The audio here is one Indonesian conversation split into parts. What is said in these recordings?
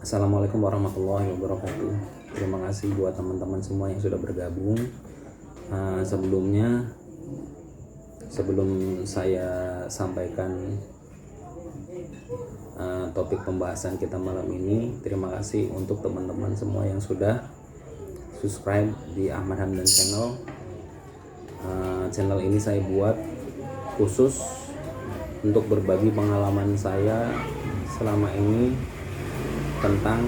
Assalamualaikum warahmatullahi wabarakatuh. Terima kasih buat teman-teman semua yang sudah bergabung. Sebelum saya sampaikan topik pembahasan kita malam ini, terima kasih untuk teman-teman semua yang sudah subscribe di Ahmad Hamdan Channel. Channel ini saya buat khusus untuk berbagi pengalaman saya selama ini tentang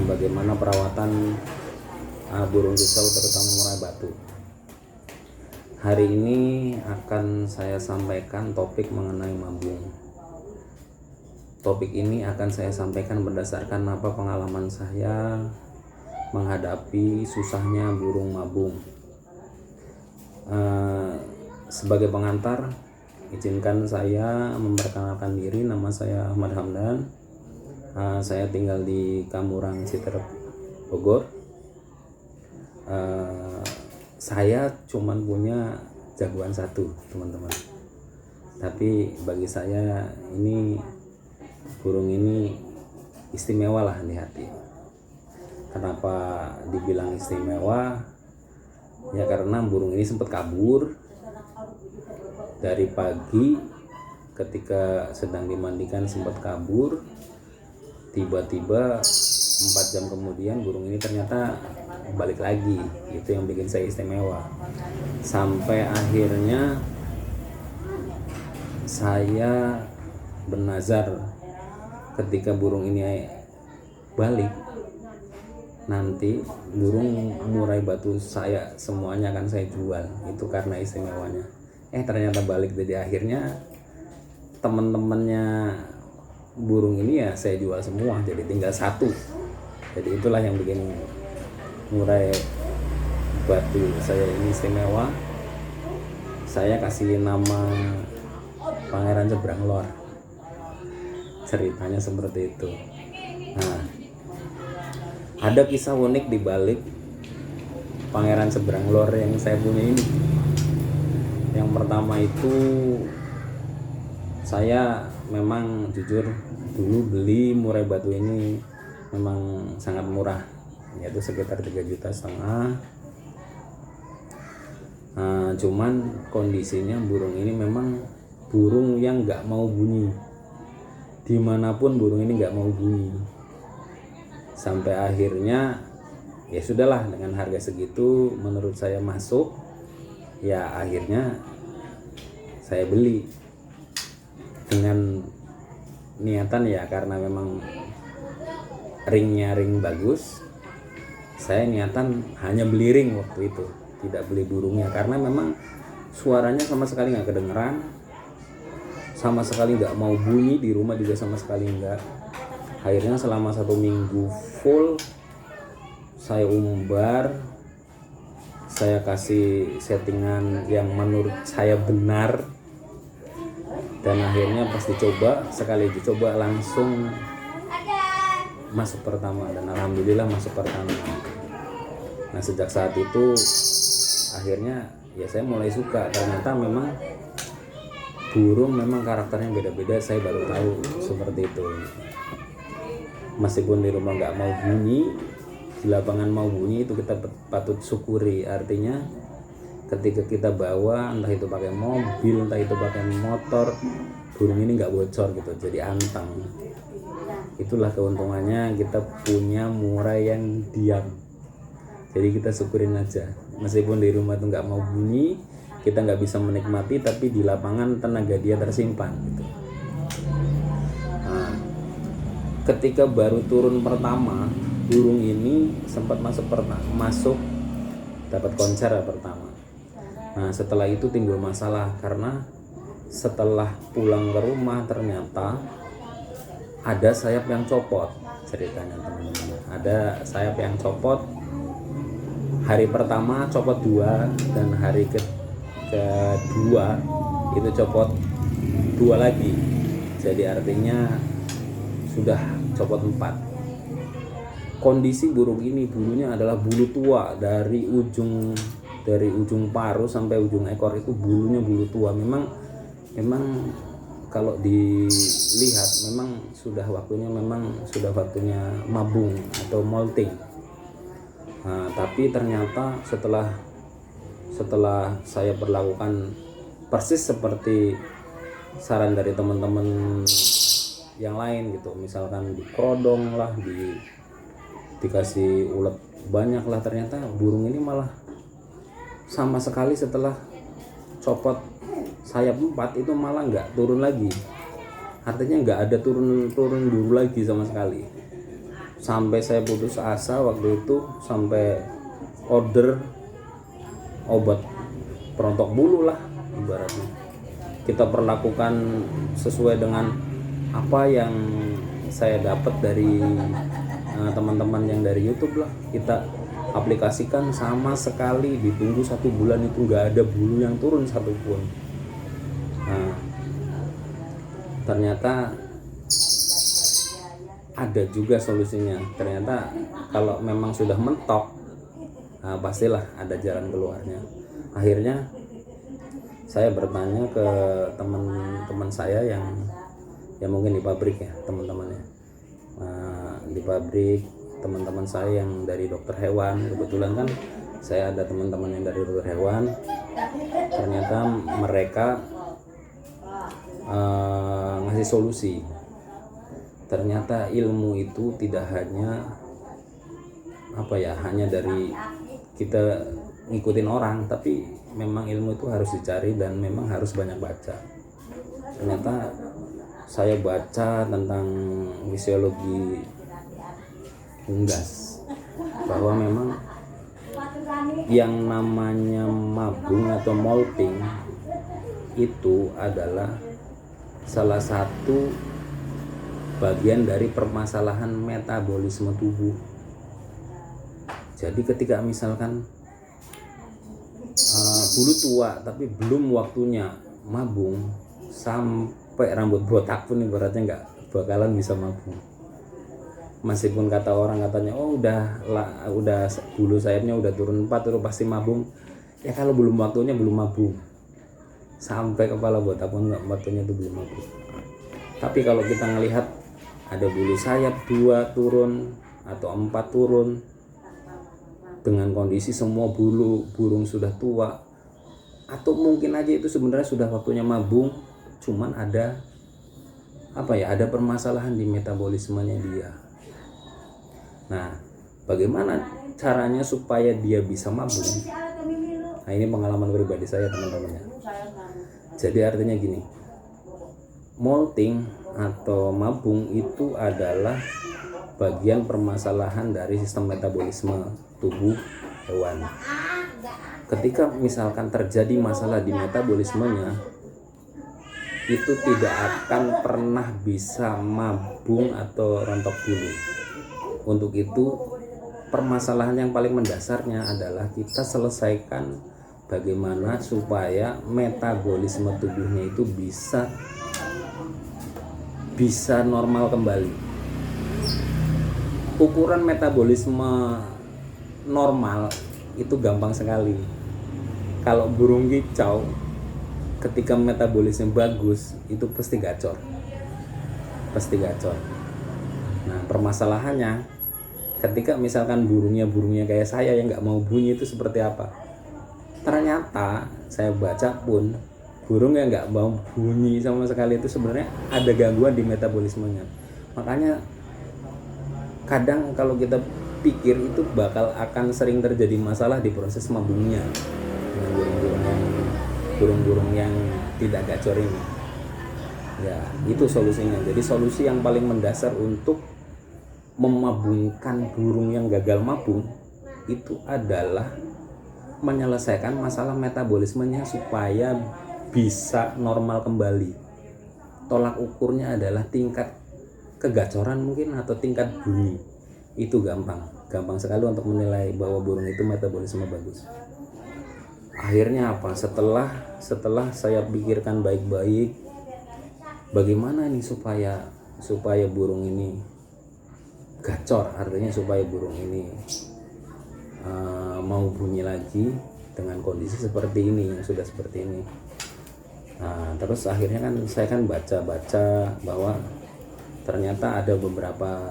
bagaimana perawatan burung kicau, terutama murai batu. Hari ini akan saya sampaikan topik mengenai mabung. Topik ini akan saya sampaikan berdasarkan apa pengalaman saya menghadapi susahnya burung mabung. Sebagai pengantar, izinkan saya memperkenalkan diri. Nama saya Ahmad Hamdan. Saya tinggal di Kamurang, Citerep, Bogor. Saya cuman punya jagoan satu, teman-teman. Tapi bagi saya ini burung ini istimewa lah di hati. Kenapa dibilang istimewa? Ya karena burung ini sempat kabur dari pagi, ketika sedang dimandikan sempat kabur. Tiba-tiba 4 jam kemudian burung ini ternyata balik lagi. Itu yang bikin saya istimewa. Sampai akhirnya saya bernazar, ketika burung ini balik, nanti burung murai batu saya semuanya akan saya jual. Itu karena istimewanya. Ternyata balik. Jadi akhirnya teman-temannya burung ini ya saya jual semua, jadi tinggal satu. Jadi itulah yang bikin murai batu saya ini istimewa. Saya kasih nama Pangeran Seberang Lor. Ceritanya seperti itu. Nah, ada kisah unik di balik Pangeran Seberang Lor yang saya punya ini. Yang pertama itu, saya memang jujur dulu beli murai batu ini memang sangat murah, yaitu sekitar 3,5 juta. Cuman kondisinya burung ini memang burung yang nggak mau bunyi. Dimanapun burung ini nggak mau bunyi. Sampai akhirnya ya sudahlah, dengan harga segitu menurut saya masuk. Ya akhirnya saya beli dengan niatan ya karena memang ringnya ring bagus. Saya niatan hanya beli ring waktu itu, tidak beli burungnya, karena memang suaranya sama sekali nggak kedengeran, sama sekali nggak mau bunyi, di rumah juga sama sekali nggak. Akhirnya selama 1 minggu full saya umbar, saya kasih settingan yang menurut saya benar. Dan akhirnya pas sekali dicoba langsung masuk pertama, dan alhamdulillah masuk pertama. Nah sejak saat itu akhirnya ya saya mulai suka. Ternyata memang burung memang karakternya beda-beda, saya baru tahu seperti itu. Meskipun di rumah nggak mau bunyi, di lapangan mau bunyi, itu kita patut syukuri. Artinya ketika kita bawa, entah itu pakai mobil, entah itu pakai motor, burung ini nggak bocor gitu, jadi anteng. Itulah keuntungannya kita punya murai yang diam. Jadi kita syukurin aja, meskipun di rumah tuh nggak mau bunyi, kita nggak bisa menikmati, tapi di lapangan tenaga dia tersimpan gitu. Nah, ketika baru turun pertama, burung ini sempat masuk dapat konser pertama. Nah setelah itu timbul masalah, karena setelah pulang ke rumah ternyata ada sayap yang copot. Ceritanya teman-teman, ada sayap yang copot. Hari pertama copot 2, dan hari kedua itu copot 2 lagi. Jadi artinya sudah copot 4. Kondisi burung ini, bulunya adalah bulu tua. Dari ujung paruh sampai ujung ekor itu bulunya bulu tua. Memang kalau dilihat memang sudah waktunya mabung atau molting. Nah, tapi ternyata setelah saya berlakukan persis seperti saran dari teman-teman yang lain gitu, misalkan dikerodong lah, dikasih ulet banyak lah, ternyata burung ini malah sama sekali setelah copot sayap 4 itu malah nggak turun lagi, artinya nggak ada turun dulu lagi sama sekali. Sampai saya putus asa waktu itu, sampai order obat perontok bulu lah ibaratnya. Kita perlakukan sesuai dengan apa yang saya dapat dari teman-teman yang dari YouTube lah, kita aplikasikan, sama sekali ditunggu 1 bulan itu nggak ada bulu yang turun satupun. Nah, ternyata ada juga solusinya. Ternyata kalau memang sudah mentok, nah pastilah ada jalan keluarnya. Akhirnya saya bertanya ke teman-teman saya yang mungkin di pabrik ya, teman-temannya. Di pabrik teman-teman saya yang dari dokter hewan, kebetulan kan saya ada teman-teman yang dari dokter hewan. Ternyata mereka ngasih solusi. Ternyata ilmu itu tidak hanya hanya dari kita ngikutin orang, tapi memang ilmu itu harus dicari dan memang harus banyak baca. Ternyata saya baca tentang fisiologi unggas, bahwa memang yang namanya mabung atau molting itu adalah salah satu bagian dari permasalahan metabolisme tubuh. Jadi ketika misalkan bulu tua tapi belum waktunya mabung, sampai rambut botak pun ibaratnya nggak bakalan bisa mabung. Meskipun kata orang katanya udah bulu sayapnya udah turun 4 terus pasti mabung, ya kalau belum waktunya belum mabung. Sampai kepala botak pun nggak waktunya itu belum mabung. Tapi kalau kita ngelihat ada bulu sayap 2 turun atau 4 turun, dengan kondisi semua burung sudah tua, atau mungkin aja itu sebenarnya sudah waktunya mabung, cuman ada ada permasalahan di metabolismenya dia. Nah, bagaimana caranya supaya dia bisa mabung? Nah, ini pengalaman pribadi saya, teman-teman ya. Jadi artinya gini, molting atau mabung itu adalah bagian permasalahan dari sistem metabolisme tubuh hewan. Ketika misalkan terjadi masalah di metabolismenya, itu tidak akan pernah bisa mabung atau rontok bulu. Untuk itu, permasalahan yang paling mendasarnya adalah kita selesaikan bagaimana supaya metabolisme tubuhnya itu bisa normal kembali. Ukuran metabolisme normal itu gampang sekali. Kalau burung kicau ketika metabolisme bagus itu pasti gacor. Nah, permasalahannya ketika misalkan burungnya kayak saya yang nggak mau bunyi itu seperti apa? Ternyata saya baca pun burung yang nggak mau bunyi sama sekali itu sebenarnya ada gangguan di metabolismenya. Makanya kadang kalau kita pikir itu bakal akan sering terjadi masalah di proses mabungnya dengan burung-burung yang tidak gacor ini. Ya, itu solusinya. Jadi solusi yang paling mendasar untuk memabungkan burung yang gagal mabung itu adalah menyelesaikan masalah metabolismenya supaya bisa normal kembali. Tolak ukurnya adalah tingkat kegacoran mungkin atau tingkat bunyi. Itu gampang sekali untuk menilai bahwa burung itu metabolisme bagus. Akhirnya apa? Setelah saya pikirkan baik-baik, bagaimana nih supaya burung ini gacor, artinya supaya burung ini mau bunyi lagi dengan kondisi seperti ini, yang sudah seperti ini. Nah terus akhirnya kan saya kan baca-baca bahwa ternyata ada beberapa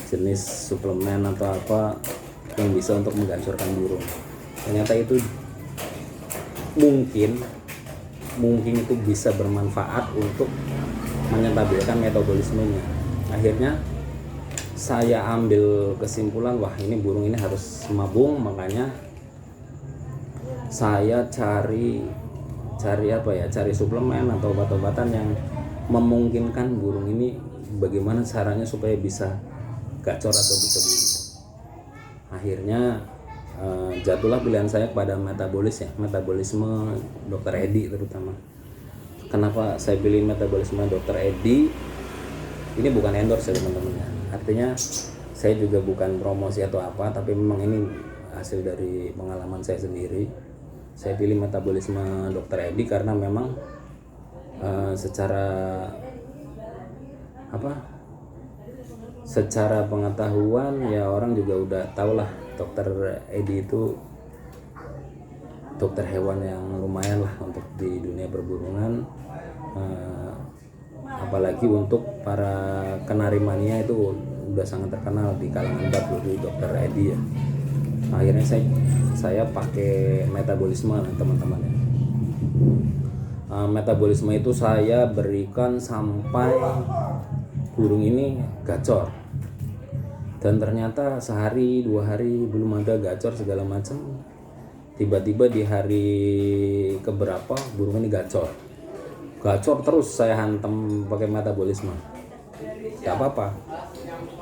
jenis suplemen atau apa yang bisa untuk menghancurkan burung. Ternyata itu mungkin itu bisa bermanfaat untuk menstabilkan metabolismenya. Akhirnya saya ambil kesimpulan, wah ini burung ini harus mabung, makanya saya cari suplemen atau obat-obatan yang memungkinkan burung ini bagaimana caranya supaya bisa gacor atau bisa bunyi. Akhirnya jatuhlah pilihan saya kepada metabolisme Dr. Edi terutama. Kenapa saya pilih metabolisme Dr. Edi? Ini bukan endorse ya teman-teman ya. Artinya saya juga bukan promosi atau apa, tapi memang ini hasil dari pengalaman saya sendiri. Saya pilih metabolisme Dr. Edi karena memang secara pengetahuan ya orang juga udah tahu lah, Dr. Edi itu dokter hewan yang lumayan lah untuk di dunia perburungan, apalagi untuk para kenari mania itu udah sangat terkenal di kalangan Dr. Edi ya. Akhirnya saya pakai metabolisme teman-teman ya. Metabolisme itu saya berikan sampai burung ini gacor, dan ternyata sehari 2 hari belum ada gacor segala macam. Tiba-tiba di hari keberapa burung ini gacor terus, saya hantam pakai metabolisme. Gak apa-apa,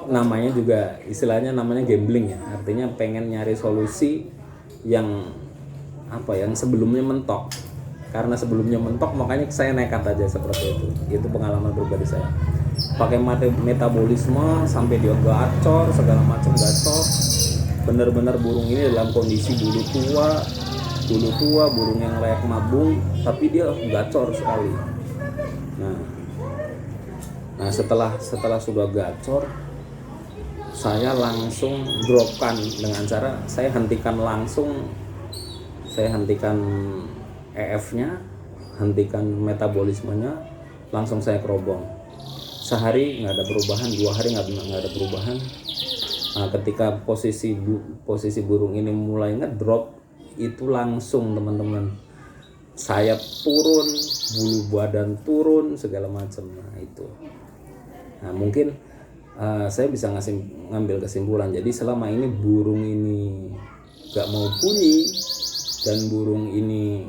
namanya juga istilahnya namanya gambling ya, artinya pengen nyari solusi yang sebelumnya mentok. Karena sebelumnya mentok makanya saya nekat aja seperti itu pengalaman pribadi saya. Pakai metabolisme sampai dia gacor segala macam, gacor. Benar-benar burung ini dalam kondisi bulu tua, burung yang layak mabung, tapi dia gacor sekali. Nah setelah sudah gacor, saya langsung dropkan dengan cara saya hentikan EF-nya, hentikan metabolismenya, langsung saya kerobong. Sehari nggak ada perubahan, 2 hari nggak ada perubahan. Nah, ketika posisi burung ini mulai ngedrop, itu langsung teman-teman sayap turun, bulu badan turun segala macam. Nah itu. Nah mungkin saya bisa ngambil kesimpulan. Jadi selama ini burung ini gak mau bunyi dan burung ini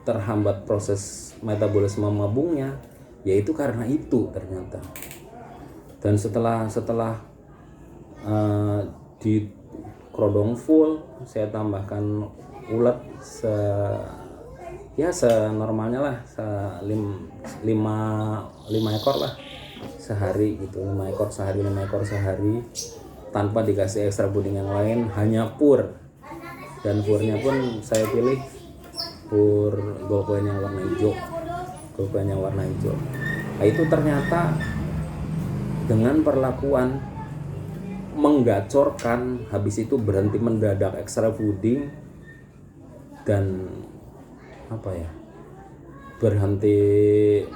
terhambat proses metabolisme mabungnya, yaitu karena itu ternyata. Dan setelah di kerodong full, saya tambahkan ulet senormalnya lah, 5 ekor lah sehari gitu, 5 ekor sehari tanpa dikasih ekstra puding yang lain, hanya pur. Dan purnya pun saya pilih pur goldcoin yang warna hijau. Nah itu ternyata dengan perlakuan menggacorkan, habis itu berhenti mendadak ekstra fooding, dan berhenti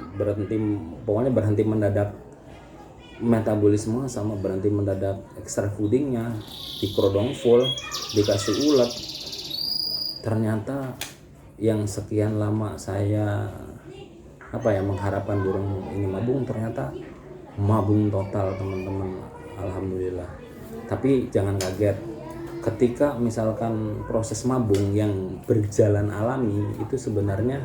mendadak metabolisme sama berhenti mendadak ekstra foodingnya, di kerodong full, dikasih ulet. Ternyata yang sekian lama saya mengharapkan burung ini mabung, ternyata mabung total teman-teman, alhamdulillah. Tapi jangan kaget ketika misalkan proses mabung yang berjalan alami, itu sebenarnya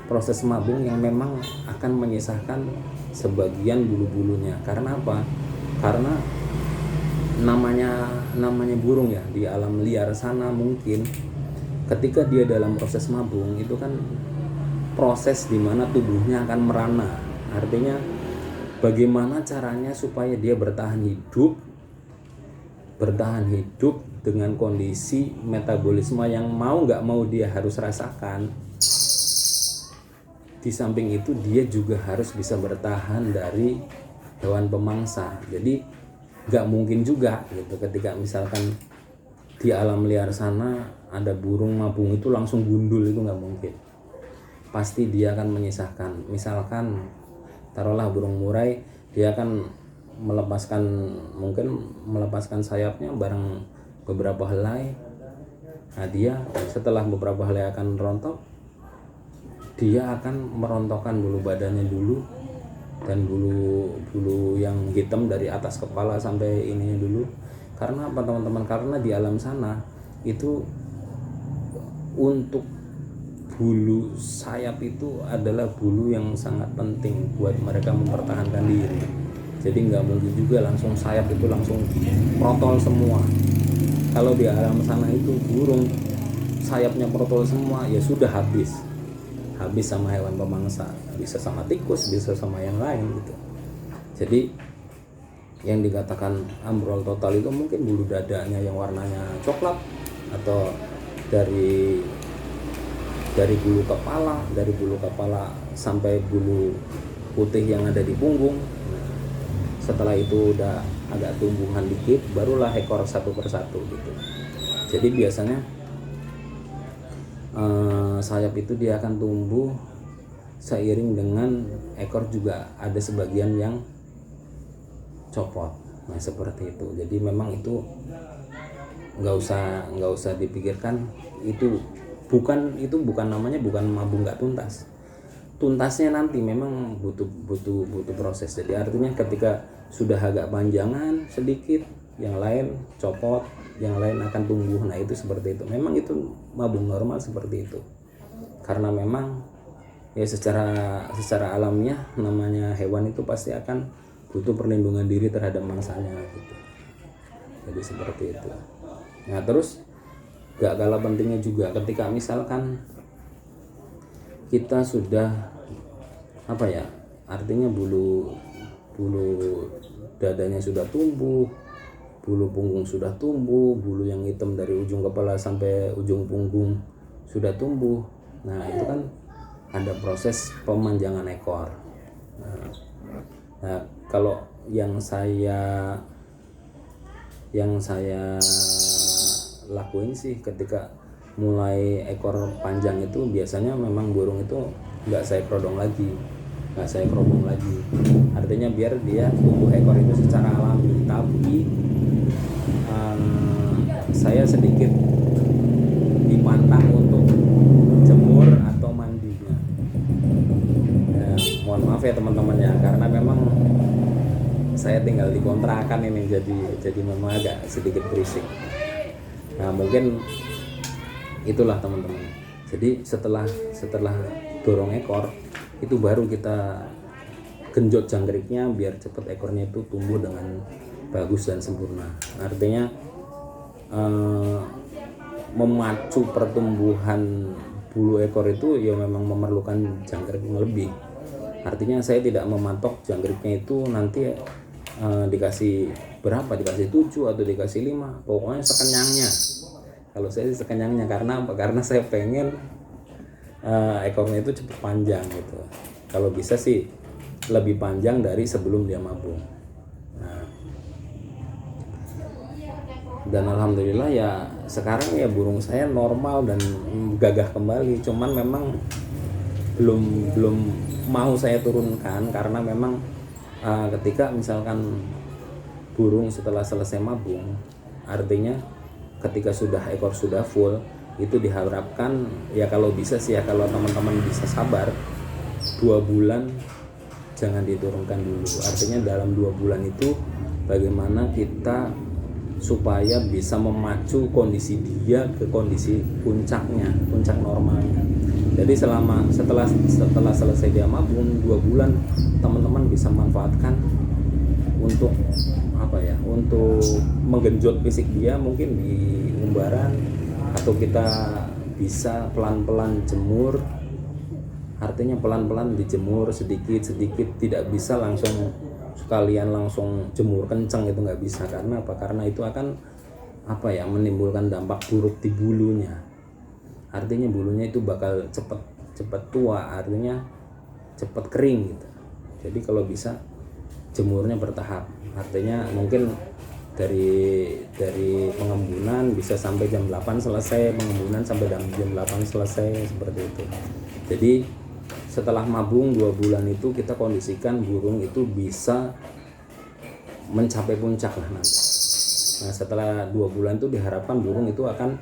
proses mabung yang memang akan menyisakan sebagian bulu-bulunya. Karena apa? Karena namanya burung ya, di alam liar sana mungkin ketika dia dalam proses mabung itu kan proses dimana tubuhnya akan merana. Artinya bagaimana caranya supaya dia bertahan hidup dengan kondisi metabolisme yang mau nggak mau dia harus rasakan. Di samping itu dia juga harus bisa bertahan dari hewan pemangsa. Jadi nggak mungkin juga gitu ketika misalkan di alam liar sana ada burung mabung itu langsung gundul, itu nggak mungkin. pasti dia akan menyisahkan. Misalkan taruhlah burung murai, dia akan melepaskan sayapnya bareng beberapa helai. Nah, dia setelah beberapa helai akan rontok, dia akan merontokkan bulu badannya dulu, dan bulu yang hitam dari atas kepala sampai ininya dulu. Karena apa teman-teman? Karena di alam sana itu untuk bulu sayap itu adalah bulu yang sangat penting buat mereka mempertahankan diri. Jadi nggak mungkin juga langsung sayap itu langsung protol semua. Kalau di alam sana itu burung sayapnya protol semua, ya sudah habis sama hewan pemangsa, bisa sama tikus, bisa sama yang lain gitu. Jadi yang dikatakan ambrol total itu mungkin bulu dadanya yang warnanya coklat, atau dari bulu kepala sampai bulu putih yang ada di punggung. Setelah itu udah agak tumbuhan dikit, barulah ekor satu persatu gitu. Jadi biasanya sayap itu dia akan tumbuh seiring dengan ekor juga ada sebagian yang copot. Nah seperti itu. Jadi memang itu nggak usah dipikirkan. Itu bukan namanya bukan mabung nggak tuntas. Tuntasnya nanti memang butuh proses. Jadi artinya ketika sudah agak panjangan sedikit, yang lain copot, yang lain akan tumbuh. Nah itu seperti itu. Memang itu mabung normal seperti itu. Karena memang ya secara alamiah namanya hewan itu pasti akan butuh perlindungan diri terhadap mangsanya gitu. Jadi seperti itu. Nah terus gak kalah pentingnya juga ketika misalkan kita sudah artinya bulu dadanya sudah tumbuh, bulu punggung sudah tumbuh, bulu yang hitam dari ujung kepala sampai ujung punggung sudah tumbuh. Nah itu kan ada proses pemanjangan ekor. Nah kalau yang saya lakuin sih ketika mulai ekor panjang itu biasanya memang burung itu nggak saya kerobong lagi. Artinya biar dia tumbuh ekor itu secara alami, tapi saya sedikit dipantang untuk jemur atau mandinya. Ya, mohon maaf ya teman-teman ya, karena memang saya tinggal di kontrakan ini, jadi memang agak sedikit berisik. Nah mungkin itulah teman-teman. Jadi setelah dorong ekor itu baru kita genjot jangkriknya biar cepat ekornya itu tumbuh dengan bagus dan sempurna. Artinya memacu pertumbuhan bulu ekor itu ya memang memerlukan jangkrik yang lebih. Artinya saya tidak mematok jangkriknya itu nanti dikasih berapa, dikasih 7 atau dikasih 5, pokoknya sekenyangnya. Kalau saya sekenyangnya, karena apa? Karena saya pengen ekornya itu cepat panjang gitu. Kalau bisa sih lebih panjang dari sebelum dia mabung. Nah, dan alhamdulillah ya sekarang ya burung saya normal dan gagah kembali. Cuman memang belum mau saya turunkan karena memang ketika misalkan burung setelah selesai mabung, artinya ketika ekor sudah full, itu diharapkan ya kalau bisa sih ya, kalau teman-teman bisa sabar 2 bulan jangan diturunkan dulu. Artinya dalam 2 bulan itu bagaimana kita supaya bisa memacu kondisi dia ke kondisi puncak normalnya. Jadi setelah selesai dia mabung 2 bulan, teman-teman bisa manfaatkan untuk untuk menggenjot fisik dia, mungkin di umbaran, atau kita bisa pelan-pelan jemur. Artinya pelan-pelan dijemur sedikit, tidak bisa langsung sekalian langsung jemur kencang, itu nggak bisa. Karena apa? Karena itu akan menimbulkan dampak buruk di bulunya. Artinya bulunya itu bakal cepat tua, artinya cepat kering gitu. Jadi kalau bisa jemurnya bertahap. Artinya mungkin dari pengembunan bisa sampai jam 8 selesai pengembunan, sampai jam 8 selesai, seperti itu. Jadi setelah mabung 2 bulan itu kita kondisikan burung itu bisa mencapai puncak lah nanti. Nah setelah 2 bulan itu diharapkan burung itu akan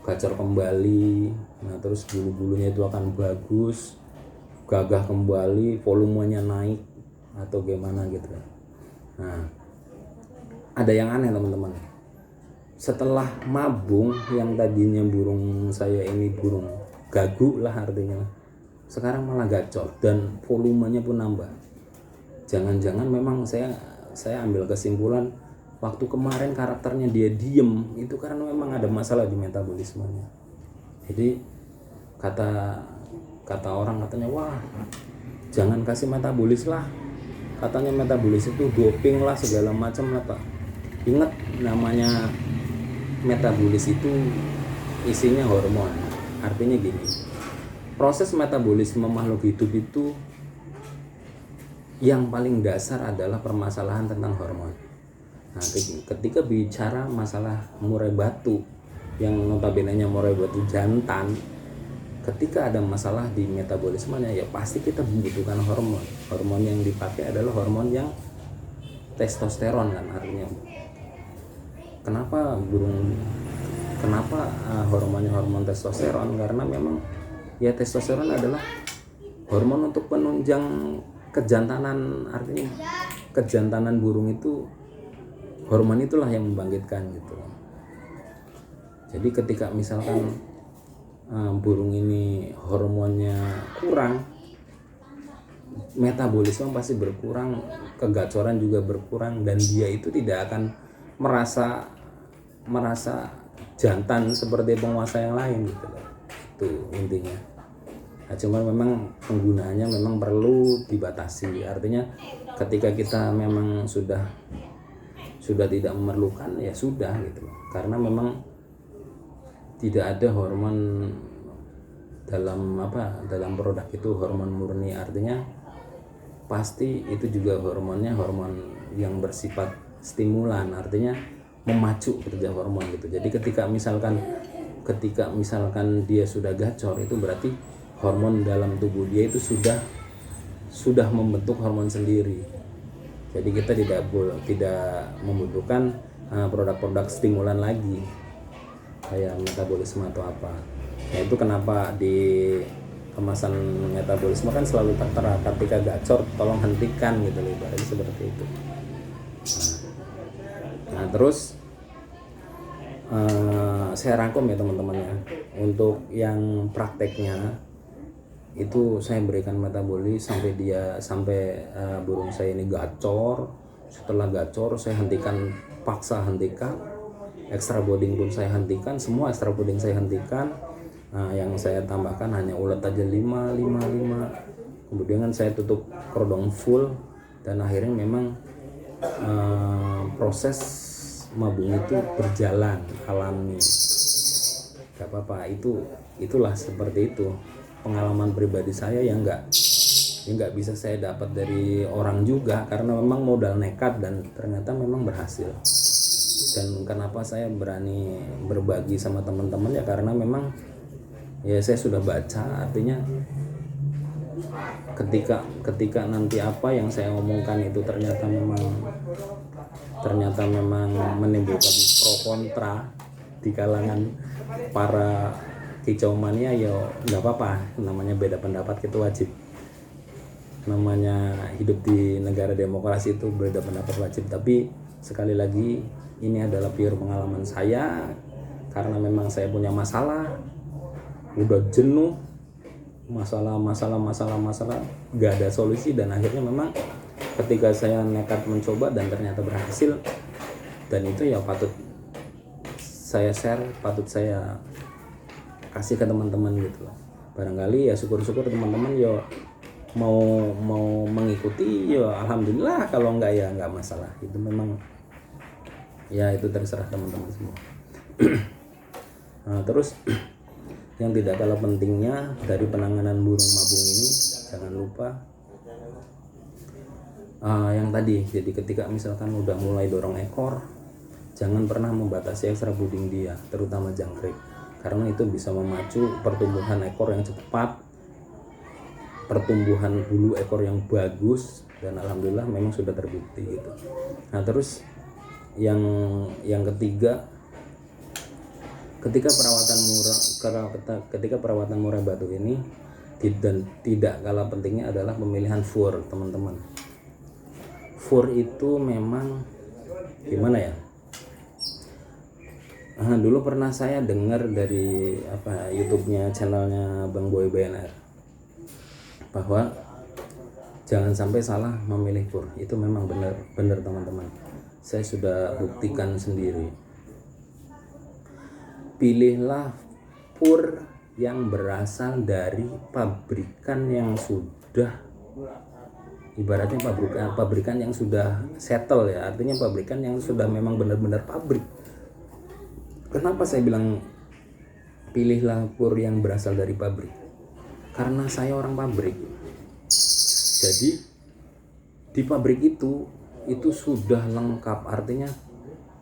gacor kembali. Nah terus bulu-bulunya itu akan bagus, gagah kembali, volumenya naik atau gimana gitu. Nah ada yang aneh teman-teman. Setelah mabung yang tadinya burung saya ini burung gagu lah artinya, sekarang malah gacor dan volumenya pun nambah. Jangan-jangan memang saya ambil kesimpulan waktu kemarin karakternya dia diem itu karena memang ada masalah di metabolismenya. Jadi kata orang katanya, wah jangan kasih metabolis lah, katanya metabolis itu doping lah segala macam lah Pak. Ingat namanya metabolis itu isinya hormon. Artinya gini, proses metabolisme makhluk hidup itu yang paling dasar adalah permasalahan tentang hormon. Nah, ketika bicara masalah murai batu yang notabene-nya murai batu jantan, ketika ada masalah di metabolismenya ya pasti kita membutuhkan hormon. Hormon yang dipakai adalah hormon yang testosteron kan artinya. Kenapa hormonnya hormon testosteron? Karena memang ya testosteron adalah hormon untuk penunjang kejantanan, artinya kejantanan burung itu hormon itulah yang membangkitkan gitu. Jadi ketika misalkan burung ini hormonnya kurang, metabolisme pasti berkurang, kegacoran juga berkurang, dan dia itu tidak akan merasa jantan seperti penguasa yang lain gitu loh. Itu intinya. Nah, cuman memang penggunaannya memang perlu dibatasi. Artinya ketika kita memang sudah tidak memerlukan ya sudah gitu loh. Karena memang tidak ada hormon dalam produk itu hormon murni, artinya pasti itu juga hormonnya hormon yang bersifat stimulan, artinya memacu kerja hormon gitu. Jadi ketika misalkan dia sudah gacor, itu berarti hormon dalam tubuh dia itu sudah membentuk hormon sendiri. Jadi kita tidak membutuhkan produk-produk stimulan lagi kayak metabolisme atau apa. Nah itu kenapa di kemasan metabolisme kan selalu tertera ketika gacor tolong hentikan gitu loh, ibaratnya seperti itu. Nah terus saya rangkum ya teman-teman ya, untuk yang prakteknya itu saya berikan metabolis sampai burung saya ini gacor. Setelah gacor saya paksa hentikan, extra boarding pun saya hentikan, semua extra boarding saya hentikan. Nah, yang saya tambahkan hanya ulet aja 5. Kemudian kan saya tutup kerodong full, dan akhirnya memang proses mabung itu berjalan alami. Gak apa-apa, itulah seperti itu pengalaman pribadi saya yang nggak bisa saya dapat dari orang juga, karena memang modal nekat dan ternyata memang berhasil. Dan kenapa saya berani berbagi sama teman-teman ya karena memang ya saya sudah baca, artinya ketika nanti apa yang saya omongkan itu ternyata memang menimbulkan pro kontra di kalangan para kicau mania, ya nggak apa-apa, namanya beda pendapat itu wajib. Namanya hidup di negara demokrasi itu beda pendapat wajib. Tapi sekali lagi ini adalah pure pengalaman saya, karena memang saya punya masalah, udah jenuh masalah gak ada solusi, dan akhirnya memang ketika saya nekat mencoba dan ternyata berhasil, dan itu ya patut saya share, patut saya kasih ke teman-teman gitu loh. Barangkali ya syukur-syukur teman-teman ya mau mengikuti ya alhamdulillah, kalau enggak ya enggak masalah. Itu memang ya itu terserah teman-teman semua. Nah, terus yang tidak kalah pentingnya dari penanganan burung mabung ini, jangan lupa yang tadi, jadi ketika misalkan udah mulai dorong ekor, jangan pernah membatasi extra brooding dia, terutama jangkrik, karena itu bisa memacu pertumbuhan ekor yang cepat pertumbuhan bulu ekor yang bagus, dan alhamdulillah memang sudah terbukti gitu. Nah terus yang ketiga, ketika perawatan murai batu ini tidak kalah pentingnya adalah pemilihan fur, teman-teman. Fur itu memang gimana ya? Dulu pernah saya dengar dari YouTube-nya, channelnya Bang Boy BNR, bahwa jangan sampai salah memilih fur. Itu memang benar teman-teman. Saya sudah buktikan sendiri. Pilihlah fur yang berasal dari pabrikan yang sudah, ibaratnya pabrikan yang sudah settle ya, artinya pabrikan yang sudah memang benar-benar pabrik. Kenapa saya bilang pilihlah fur yang berasal dari pabrik? Karena saya orang pabrik. Jadi di pabrik itu sudah lengkap, artinya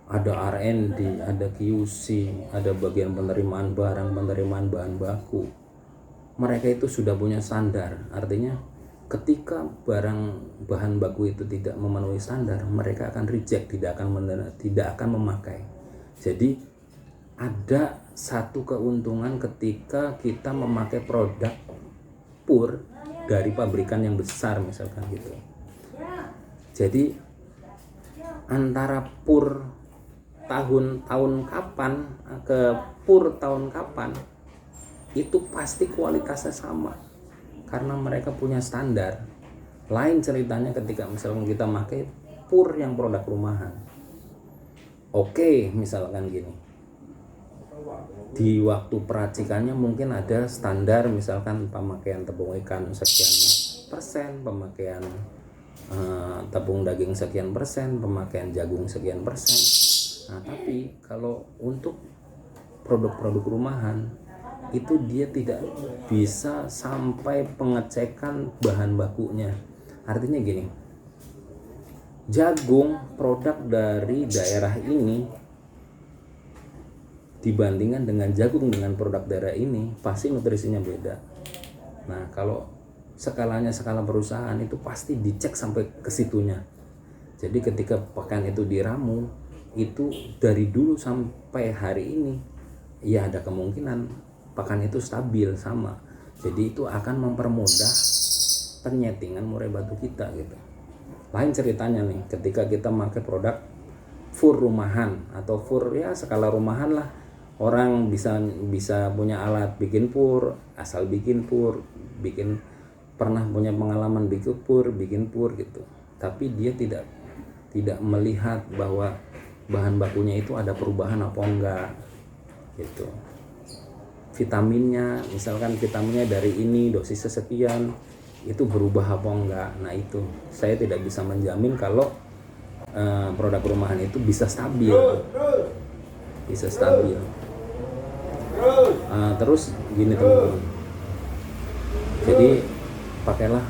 ada R&D, ada QC, ada bagian penerimaan barang, penerimaan bahan baku. Mereka itu sudah punya standar, artinya ketika bahan baku itu tidak memenuhi standar, mereka akan reject, tidak akan memakai. Jadi ada satu keuntungan ketika kita memakai produk pur dari pabrikan yang besar misalkan gitu. Jadi antara pur tahun kapan ke pur tahun kapan itu pasti kualitasnya sama, karena mereka punya standar. Lain ceritanya ketika misalkan kita pakai pur yang produk rumahan. Oke, misalkan gini, di waktu peracikannya mungkin ada standar, misalkan pemakaian tepung ikan sekian persen, pemakaian tepung daging sekian persen, pemakaian jagung sekian persen. Nah tapi kalau untuk produk-produk rumahan itu dia tidak bisa sampai pengecekan bahan bakunya. Artinya gini, jagung produk dari daerah ini dibandingkan dengan jagung dengan produk daerah ini pasti nutrisinya beda. Nah kalau skala perusahaan itu pasti dicek sampai ke situnya. Jadi ketika pakan itu diramu, itu dari dulu sampai hari ini ya ada kemungkinan pakan itu stabil sama. Jadi itu akan mempermudah penyetingan murai batu kita gitu. Lain ceritanya nih ketika kita pakai produk fur rumahan atau fur ya skala rumahan lah. Orang bisa punya alat bikin pur, asal bikin pur, pernah punya pengalaman bikin pur gitu. Tapi dia tidak melihat bahwa bahan bakunya itu ada perubahan apa enggak gitu. Vitaminnya, misalkan vitaminnya dari ini dosisnya sekian, itu berubah apa enggak. Nah itu saya tidak bisa menjamin kalau produk rumahan itu bisa stabil. Terus gini teman-teman, jadi pakailah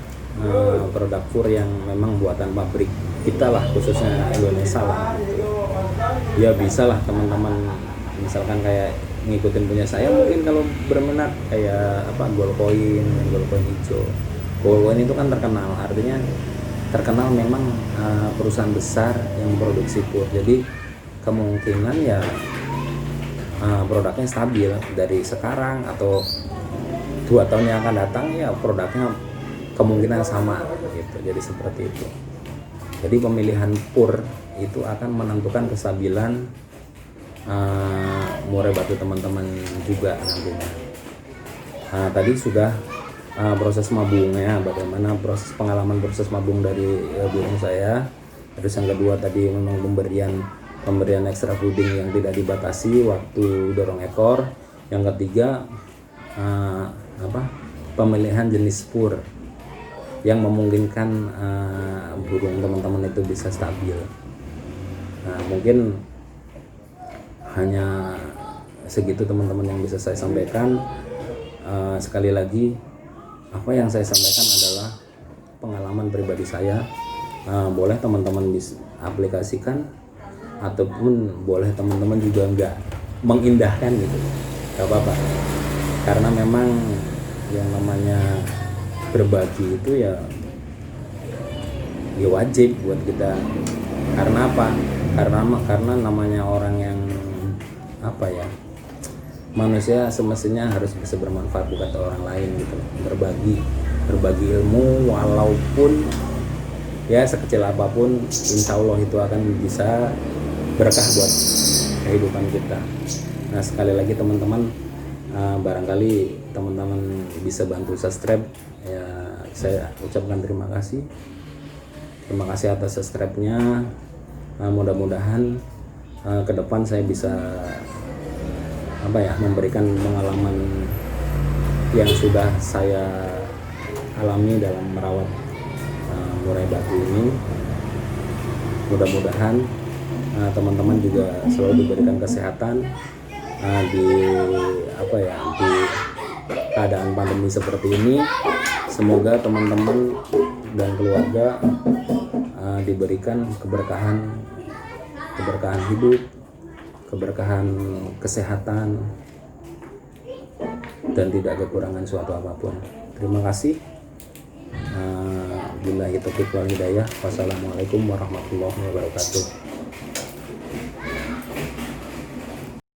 produk fur yang memang buatan pabrik kita lah, khususnya Indonesia lah. Ya bisa lah teman-teman, misalkan kayak ngikutin punya saya, mungkin kalau berminat kayak gold coin hijau. Gold coin itu kan terkenal memang perusahaan besar yang memproduksi pur, jadi kemungkinan ya produknya stabil dari sekarang atau 2 tahun yang akan datang, ya produknya kemungkinan sama gitu. Jadi seperti itu. Jadi pemilihan pur itu akan menentukan kestabilan murai batu teman-teman juga nantinya. Tadi sudah proses mabungnya, bagaimana pengalaman proses mabung dari burung saya. Terus yang kedua tadi memang pemberian extra fooding yang tidak dibatasi waktu dorong ekor. Yang ketiga pemilihan jenis pur yang memungkinkan burung teman-teman itu bisa stabil. Nah, mungkin hanya segitu teman-teman yang bisa saya sampaikan. Sekali lagi, apa yang saya sampaikan adalah pengalaman pribadi saya. Boleh teman-teman bisa aplikasikan, ataupun boleh teman-teman juga enggak mengindahkan gitu, gak apa-apa. Karena memang yang namanya berbagi itu ya wajib buat kita. Karena apa? Karena namanya orang yang apa ya, manusia semestinya harus bisa bermanfaat buat orang lain gitu, berbagi ilmu, walaupun ya sekecil apapun, insya Allah itu akan bisa berkah buat kehidupan kita. Nah, sekali lagi teman-teman, barangkali teman-teman bisa bantu subscribe ya, saya ucapkan terima kasih atas subscribe-nya. Mudah-mudahan ke depan saya bisa memberikan pengalaman yang sudah saya alami dalam merawat murai batu ini. Mudah-mudahan teman-teman juga selalu diberikan kesehatan di keadaan pandemi seperti ini. Semoga teman-teman dan keluarga diberikan keberkahan hidup, keberkahan kesehatan, dan tidak kekurangan suatu apapun. Terima kasih. Billahi taufiq wal hidayah. Wassalamualaikum warahmatullahi wabarakatuh.